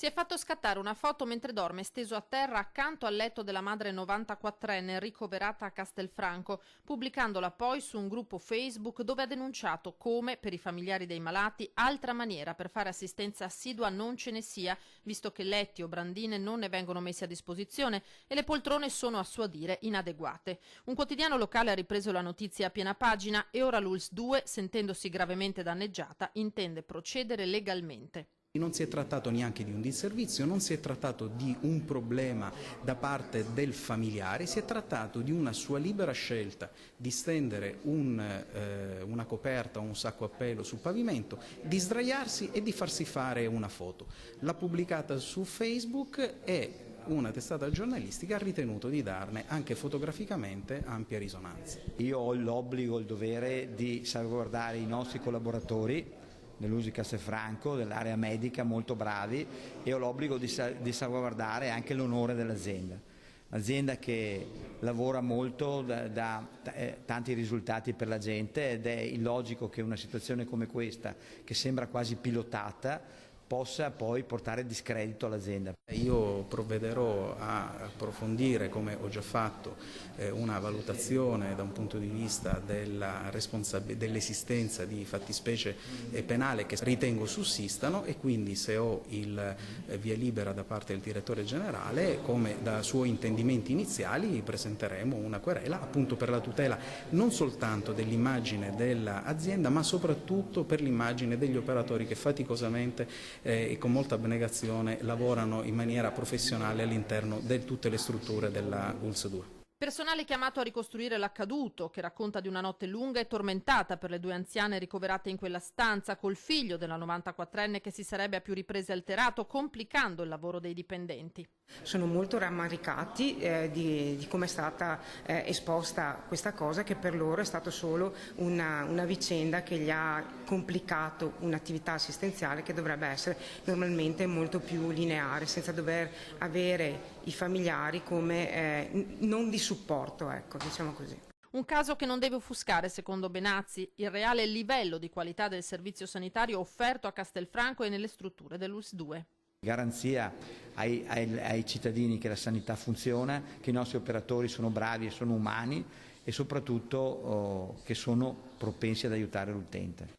Si è fatto scattare una foto mentre dorme steso a terra accanto al letto della madre 94enne ricoverata a Castelfranco, pubblicandola poi su un gruppo Facebook dove ha denunciato come, per i familiari dei malati, altra maniera per fare assistenza assidua non ce ne sia, visto che letti o brandine non ne vengono messi a disposizione e le poltrone sono a suo dire inadeguate. Un quotidiano locale ha ripreso la notizia a piena pagina e ora l'ULSS 2, sentendosi gravemente danneggiata, intende procedere legalmente. Non si è trattato neanche di un disservizio, non si è trattato di un problema da parte del familiare, si è trattato di una sua libera scelta di stendere una coperta o un sacco a pelo sul pavimento, di sdraiarsi e di farsi fare una foto. L'ha pubblicata su Facebook e una testata giornalistica ha ritenuto di darne anche fotograficamente ampia risonanza. Io ho l'obbligo, il dovere di salvaguardare i nostri collaboratori dell'USL Castelfranco, dell'area medica, molto bravi, e ho l'obbligo di salvaguardare anche l'onore dell'azienda. L'azienda che lavora molto, dà tanti risultati per la gente ed è illogico che una situazione come questa, che sembra quasi pilotata, possa poi portare discredito all'azienda. Io provvederò a approfondire, come ho già fatto, una valutazione da un punto di vista dell'esistenza di fattispecie penale che ritengo sussistano e quindi, se ho il via libera da parte del direttore generale, come da suoi intendimenti iniziali, presenteremo una querela appunto per la tutela non soltanto dell'immagine dell'azienda ma soprattutto per l'immagine degli operatori che faticosamente e con molta abnegazione lavorano in maniera professionale all'interno di tutte le strutture della ULSS 2. Personale chiamato a ricostruire l'accaduto, che racconta di una notte lunga e tormentata per le due anziane ricoverate in quella stanza, col figlio della 94enne che si sarebbe a più riprese alterato, complicando il lavoro dei dipendenti. Sono molto rammaricati di come è stata esposta questa cosa, che per loro è stata solo una vicenda che gli ha complicato un'attività assistenziale che dovrebbe essere normalmente molto più lineare, senza dover avere i familiari come non di supporto, ecco, diciamo così. Un caso che non deve offuscare, secondo Benazzi, il reale livello di qualità del servizio sanitario offerto a Castelfranco e nelle strutture dell'ULSS 2. Garanzia ai cittadini che la sanità funziona, che i nostri operatori sono bravi e sono umani e soprattutto che sono propensi ad aiutare l'utente.